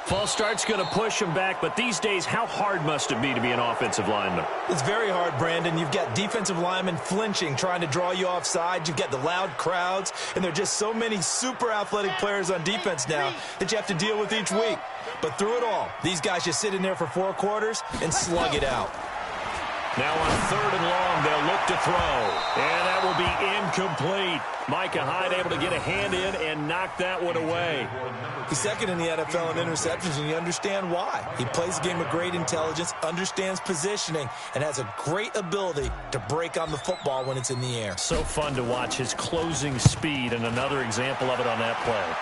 False start's going to push him back, but these days, how hard must it be to be an offensive lineman? It's very hard, Brandon. You've got defensive linemen flinching, trying to draw you offside. You've got the loud crowds, and there are just so many super athletic players on defense now that you have to deal with each week. But through it all, these guys just sit in there for 4 quarters and slug it out. Now on third and long, they'll look to throw. And that will be incomplete. Micah Hyde able to get a hand in and knock that one away. He's second in the NFL in interceptions, and you understand why. He plays a game of great intelligence, understands positioning, and has a great ability to break on the football when it's in the air. So fun to watch his closing speed, and another example of it on that play.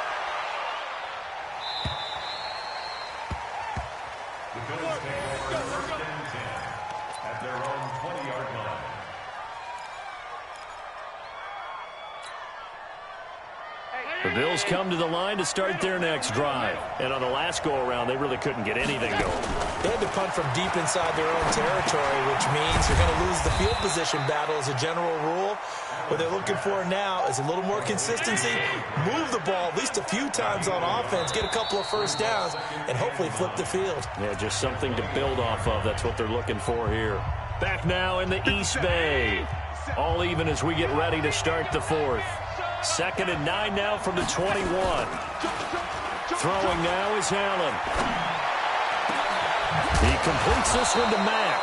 The Bills come to the line to start their next drive. And on the last go-around, they really couldn't get anything going. They had to punt from deep inside their own territory, which means you're going to lose the field position battle as a general rule. What they're looking for now is a little more consistency, move the ball at least a few times on offense, get a couple of first downs, and hopefully flip the field. Yeah, just something to build off of. That's what they're looking for here. Back now in the East Bay. All even as we get ready to start the fourth. 2nd and 9 now from the 21. Throwing now is Allen. He completes this one to Mack.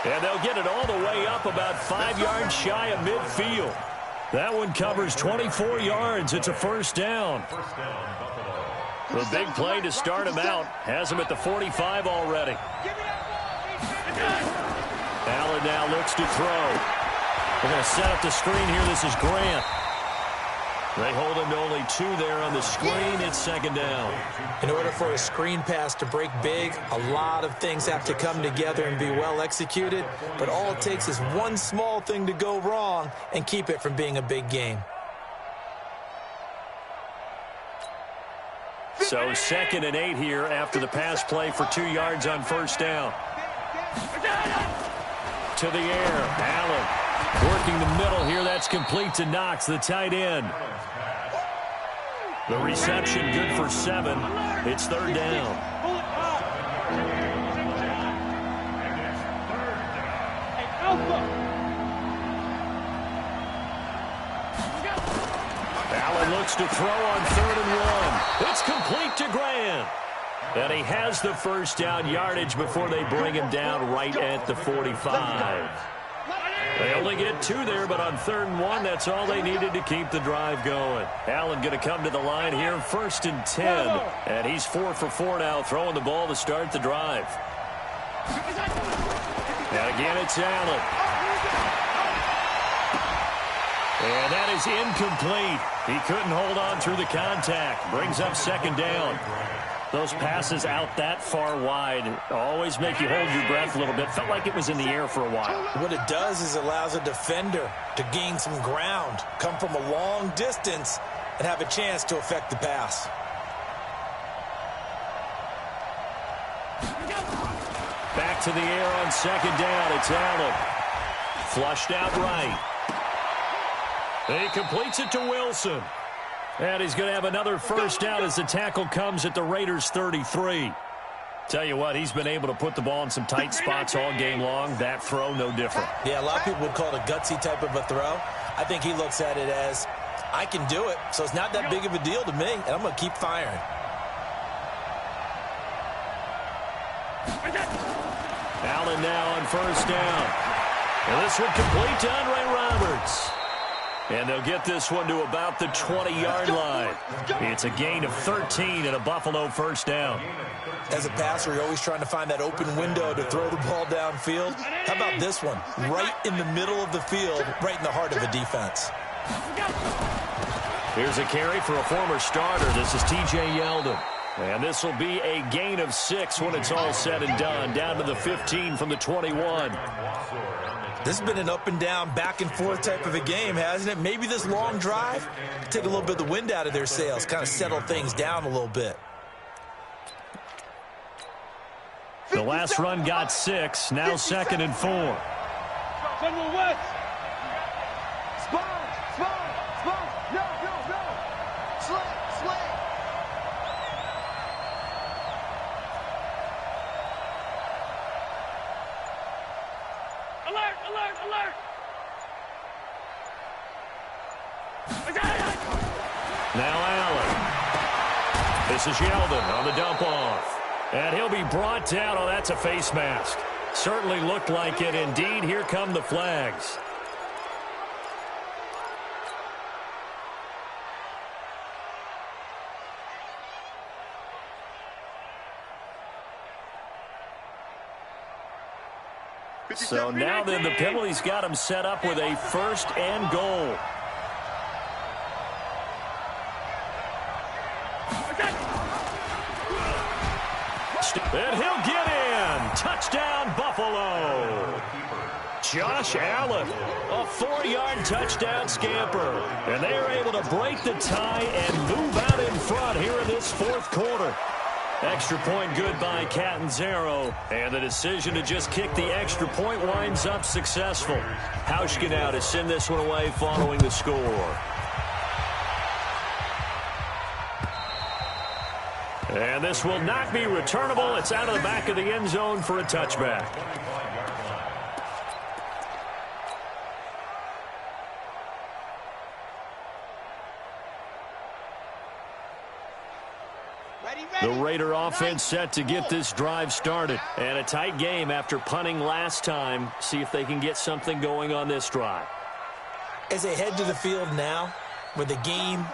And they'll get it all the way up about 5 yards shy of midfield. That one covers 24 yards. It's a first down. The big play to start him out has him at the 45 already. Allen now looks to throw. They're going to set up the screen here. This is Grant. They hold him to only 2 there on the screen. It's second down. In order for a screen pass to break big, a lot of things have to come together and be well executed. But all it takes is one small thing to go wrong and keep it from being a big game. So 2nd and 8 here after the pass play for 2 yards on first down. To the air, Allen. Working the middle here, that's complete to Knox, the tight end. The reception good for 7. It's third down. Allen looks to throw on 3rd and 1. It's complete to Grant. And he has the first down yardage before they bring him down right at the 45. They only get 2 there, but on 3rd and 1, that's all they needed to keep the drive going. Allen going to come to the line here, 1st and 10. And he's 4 for 4 now, throwing the ball to start the drive. And again, it's Allen. And that is incomplete. He couldn't hold on through the contact. Brings up second down. Those passes out that far wide always make you hold your breath a little bit. Felt like it was in the air for a while. What it does is it allows a defender to gain some ground, come from a long distance, and have a chance to affect the pass. Back to the air on second down. It's Allen. Flushed out right. He completes it to Wilson. And he's going to have another first down as the tackle comes at the Raiders' 33. Tell you what, he's been able to put the ball in some tight spots all game long. That throw, no different. Yeah, a lot of people would call it a gutsy type of a throw. I think he looks at it as, I can do it, so it's not that big of a deal to me, and I'm going to keep firing. Allen now on first down. And this one complete to Andre Roberts. And they'll get this one to about the 20-yard line. It's a gain of 13 and a Buffalo first down. As a passer, you're always trying to find that open window to throw the ball downfield. How about this one? Right in the middle of the field, right in the heart of a defense. Here's a carry for a former starter. This is T.J. Yeldon. And this will be a gain of 6 when it's all said and done. Down to the 15 from the 21. This has been an up and down, back and forth type of a game, hasn't it? Maybe this long drive take a little bit of the wind out of their sails, kind of settle things down a little bit. The last run got 6, now 2nd and 4. Now Allen. This is Yeldon on the dump off. And he'll be brought down. Oh, that's a face mask. Certainly looked like it. Indeed, here come the flags. So now then the penalty's got him set up with a 1st and goal. And he'll get in. Touchdown, Buffalo. Josh Allen, a 4-yard touchdown scamper. And they are able to break the tie and move out in front here in this 4th quarter. Extra point good by Catanzaro. And the decision to just kick the extra point winds up successful. Hauschka now to send this one away following the score. And this will not be returnable. It's out of the back of the end zone for a touchback. The Raider offense set to get this drive started. And a tight game after punting last time. See if they can get something going on this drive. As they head to the field now, with the game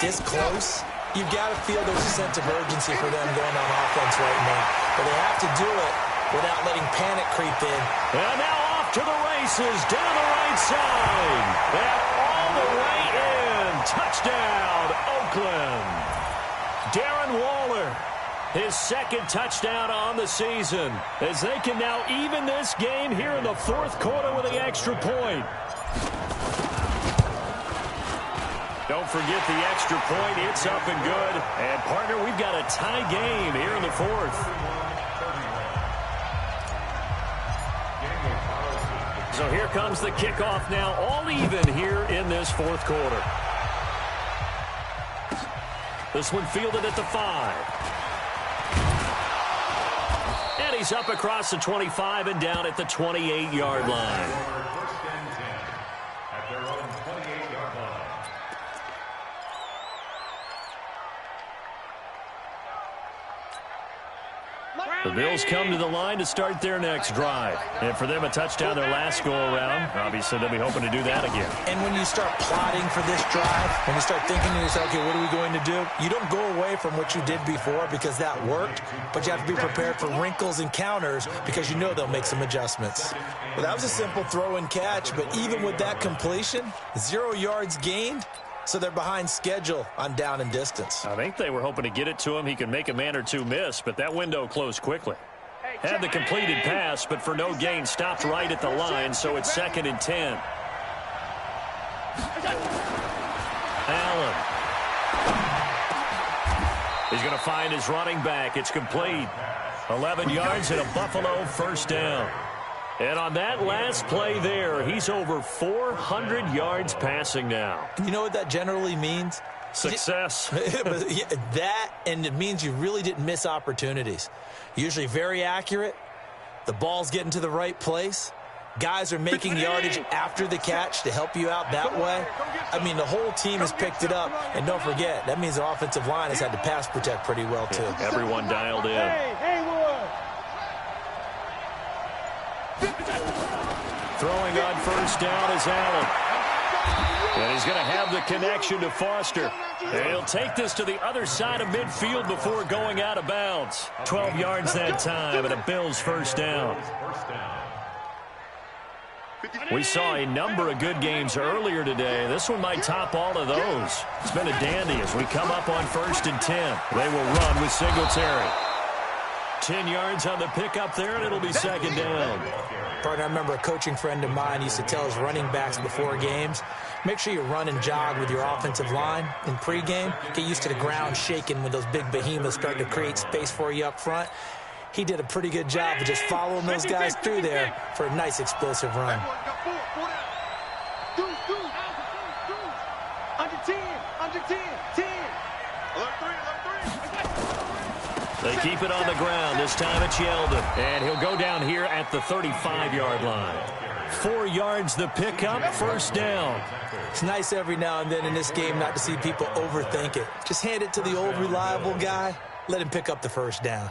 this close, you've got to feel there's a sense of urgency for them going on offense right now. But they have to do it without letting panic creep in. And now off to the races, down the right side. And all the way in. Touchdown, Oakland. Darren Waller, his 2nd touchdown on the season. As they can now even this game here in the 4th quarter with the extra point. Don't forget the extra point. It's up and good. And, partner, we've got a tie game here in the 4th. So here comes the kickoff now, all even here in this 4th quarter. This one fielded at the 5. And he's up across the 25 and down at the 28-yard line. The Bills come to the line to start their next drive. And for them, a touchdown their last go-around. Obviously, they'll be hoping to do that again. And when you start plotting for this drive, when you start thinking to yourself, okay, what are we going to do? You don't go away from what you did before because that worked, but you have to be prepared for wrinkles and counters because you know they'll make some adjustments. Well, that was a simple throw and catch, but even with that completion, 0 yards gained, so they're behind schedule on down and distance. I think they were hoping to get it to him. He could make a man or two miss, but that window closed quickly. Had the completed pass, but for no gain, stopped right at the line, so it's 2nd and 10. Allen. He's going to find his running back. It's complete. 11 yards and a Buffalo first down. And on that last play there, he's over 400 yards passing now. You know what that generally means? Success. That, and it means you really didn't miss opportunities. Usually very accurate. The ball's getting to the right place. Guys are making yardage after the catch to help you out that way. I mean, the whole team has picked it up. And don't forget, that means the offensive line has had to pass protect pretty well, too. Yeah, everyone dialed in. Throwing on first down is Allen. And he's going to have the connection to Foster. And he'll take this to the other side of midfield before going out of bounds. 12 yards that time, and a Bills first down. We saw a number of good games earlier today. This one might top all of those. It's been a dandy as we come up on 1st and 10. They will run with Singletary. 10 yards on the pickup there, and it'll be 2nd down. Partner, I remember a coaching friend of mine used to tell his running backs before games, make sure you run and jog with your offensive line in pregame. Get used to the ground shaking when those big behemoths start to create space for you up front. He did a pretty good job of just following those guys through there for a nice explosive run. Under 10, 10. They keep it on the ground. This time it's Yeldon. And he'll go down here at the 35-yard line. 4 yards the pickup, first down. It's nice every now and then in this game not to see people overthink it. Just hand it to the old reliable guy. Let him pick up the first down.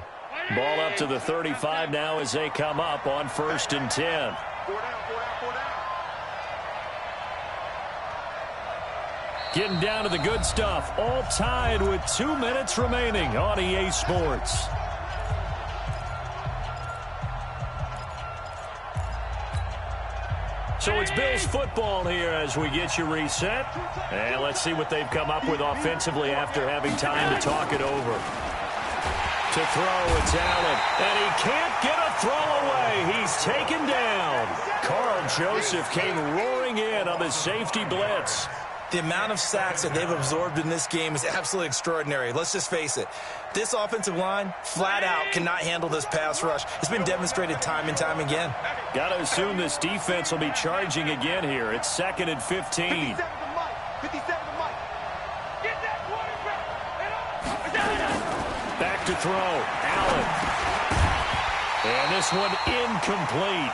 Ball up to the 35 now as they come up on 1st and 10. Getting down to the good stuff. All tied with 2 minutes remaining on EA Sports. So it's Bills football here as we get you reset. And let's see what they've come up with offensively after having time to talk it over. To throw, it's Allen. And he can't get a throw away. He's taken down. Carl Joseph came roaring in on the safety blitz. The amount of sacks that they've absorbed in this game is absolutely extraordinary. Let's just face it. This offensive line, flat out, cannot handle this pass rush. It's been demonstrated time and time again. Got to assume this defense will be charging again here. It's 2nd and 15. Back to throw. Allen. And this one incomplete.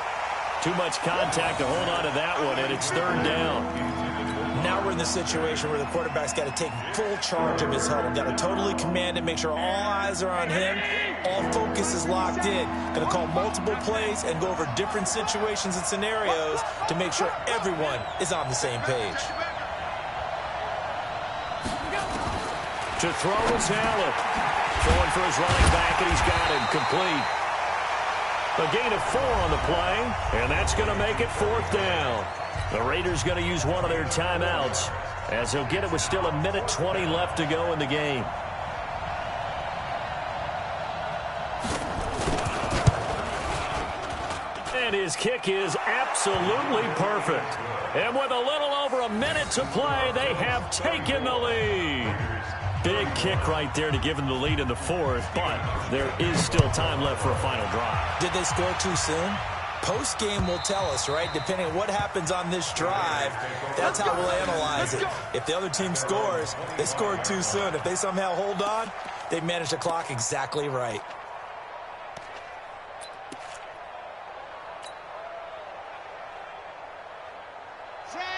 Too much contact to hold on to that one, and it's 3rd down. Now we're in the situation where the quarterback's got to take full charge of his huddle. Got to totally command it, make sure all eyes are on him. All focus is locked in. Going to call multiple plays and go over different situations and scenarios to make sure everyone is on the same page. To throw is Allen. Throwing for his running back, and he's got him complete. A gain of 4 on the play, and that's going to make it 4th down. The Raiders going to use one of their timeouts as they'll get it with still 1:20 left to go in the game. And his kick is absolutely perfect. And with a little over a minute to play, they have taken the lead. Big kick right there to give them the lead in the 4th, but there is still time left for a final drive. Did they score too soon? Post-game will tell us, right? Depending on what happens on this drive, that's how we'll analyze it. If the other team scores, they scored too soon. If they somehow hold on, they managed the clock exactly right.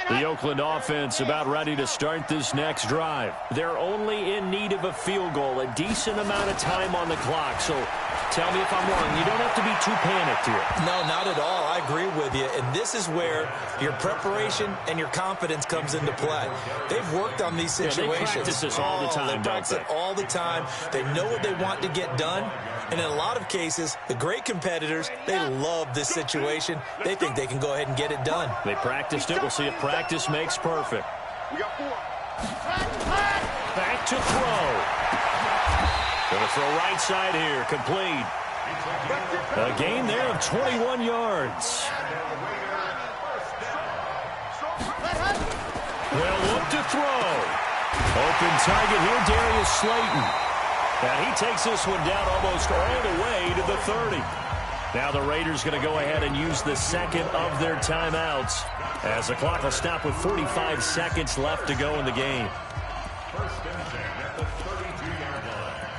The Oakland offense about ready to start this next drive. They're only in need of a field goal, a decent amount of time on the clock. So tell me if I'm wrong. You don't have to be too panicked here. No, not at all. I agree with you. And this is where your preparation and your confidence comes into play. They've worked on these situations. Yeah, they practice this all the time, they practice it all the time. They know what they want to get done. And in a lot of cases, the great competitors, they love this situation. They think they can go ahead and get it done. They practiced it. We'll see if practice makes perfect. We got 4. Back to throw. Going to throw right side here. Complete. A gain there of 21 yards. They'll look to throw. Open target here, Darius Slayton. And he takes this one down almost all the way to the 30. Now the Raiders going to go ahead and use the second of their timeouts as the clock will stop with 45 seconds left to go in the game. First and 10 at the 32-yard line.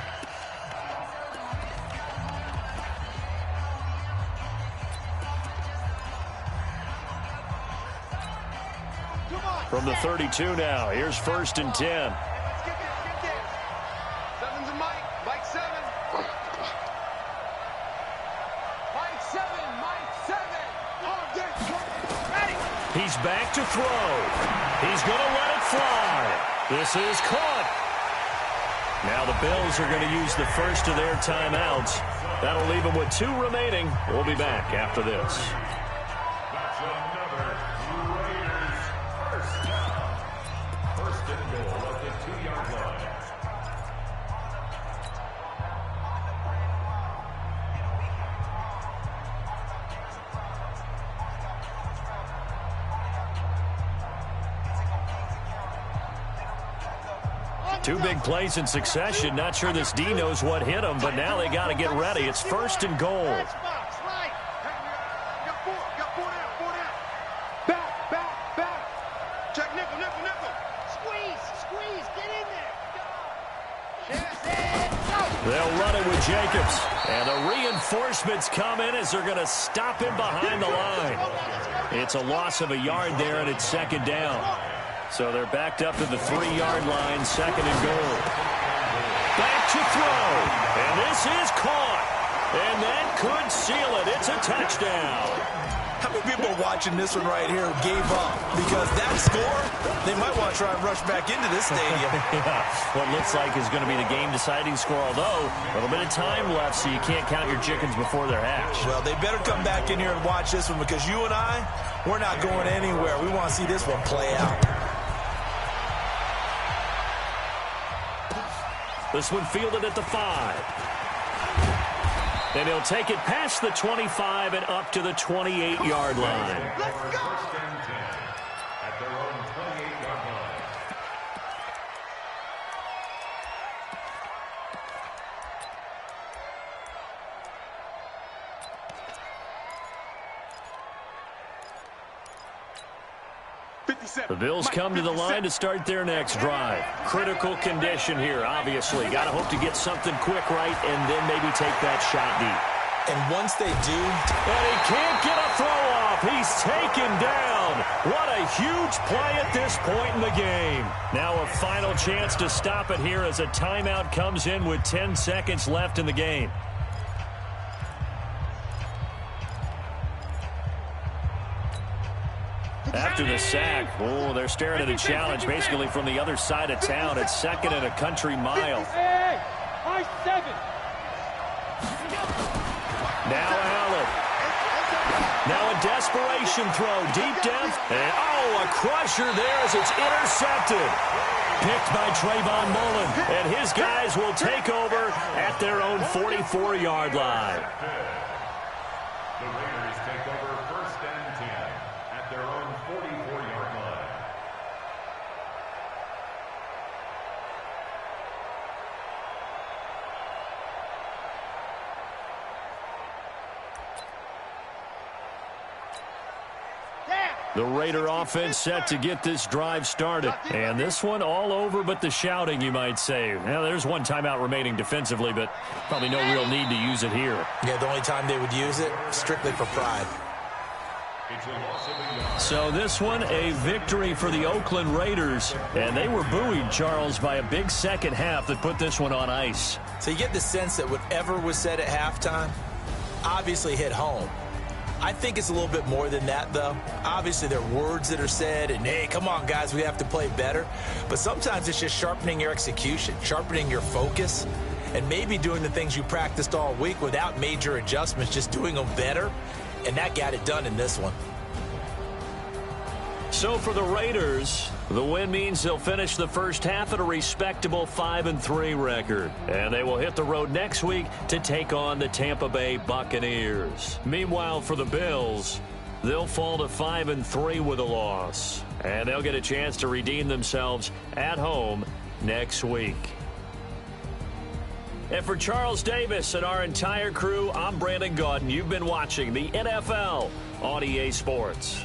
From the 32 now, here's first and 10. Let's get there. Seven's a Mike. Mike 7. Mike 7. Ready. He's back to throw. He's going to let it fly. This is caught. Now the Bills are going to use the first of their timeouts. That'll leave them with 2 remaining. We'll be back after this. That's another Raiders first down. First and goal at the 2-yard line. Two big plays in succession. Not sure this D knows what hit him, but now they got to get ready. It's first and goal. Got 4 down. Back. Check nickel. Squeeze. Get in there. They'll run it with Jacobs. And the reinforcements come in as they're going to stop him behind the line. It's a loss of a yard there, and it's second down. So they're backed up to the 3-yard line, second and goal. Back to throw. And this is caught. And that could seal it. It's a touchdown. How many people watching this one right here gave up? Because that score, they might want to try and rush back into this stadium. Yeah, what looks like is going to be the game-deciding score, although a little bit of time left, so you can't count your chickens before they're hatched. Well, they better come back in here and watch this one, because you and I, we're not going anywhere. We want to see this one play out. This one fielded at the 5. And he'll take it past the 25 and up to the 28-yard line. Let's go. First and 10 at their own 28-yard line. The Bills come to the line to start their next drive. Critical condition here, obviously. Got to hope to get something quick right and then maybe take that shot deep. And once they do... And he can't get a throw off. He's taken down. What a huge play at this point in the game. Now a final chance to stop it here as a timeout comes in with 10 seconds left in the game. After the sack, they're staring at a challenge basically from the other side of town. It's second and a country mile. Hey, Mike 7. Now Allen. Now a desperation throw, deep depth. And, a crusher there as it's intercepted. Picked by Trayvon Mullen. And his guys will take over at their own 44-yard line. The Raiders take over first and 10 at their own 44-yard line. The Raider offense set to get this drive started. And this one all over but the shouting, you might say. Now, there's one timeout remaining defensively, but probably no real need to use it here. Yeah, the only time they would use it, strictly for pride. So this one, a victory for the Oakland Raiders. And they were buoyed, Charles, by a big second half that put this one on ice. So you get the sense that whatever was said at halftime obviously hit home. I think it's a little bit more than that, though. Obviously, there are words that are said, and, hey, come on, guys, we have to play better. But sometimes it's just sharpening your execution, sharpening your focus, and maybe doing the things you practiced all week without major adjustments, just doing them better. And that got it done in this one. So for the Raiders, the win means they'll finish the first half at a respectable 5-3 record. And they will hit the road next week to take on the Tampa Bay Buccaneers. Meanwhile, for the Bills, they'll fall to 5-3 with a loss. And they'll get a chance to redeem themselves at home next week. And for Charles Davis and our entire crew, I'm Brandon Gaudin. You've been watching the NFL on EA Sports.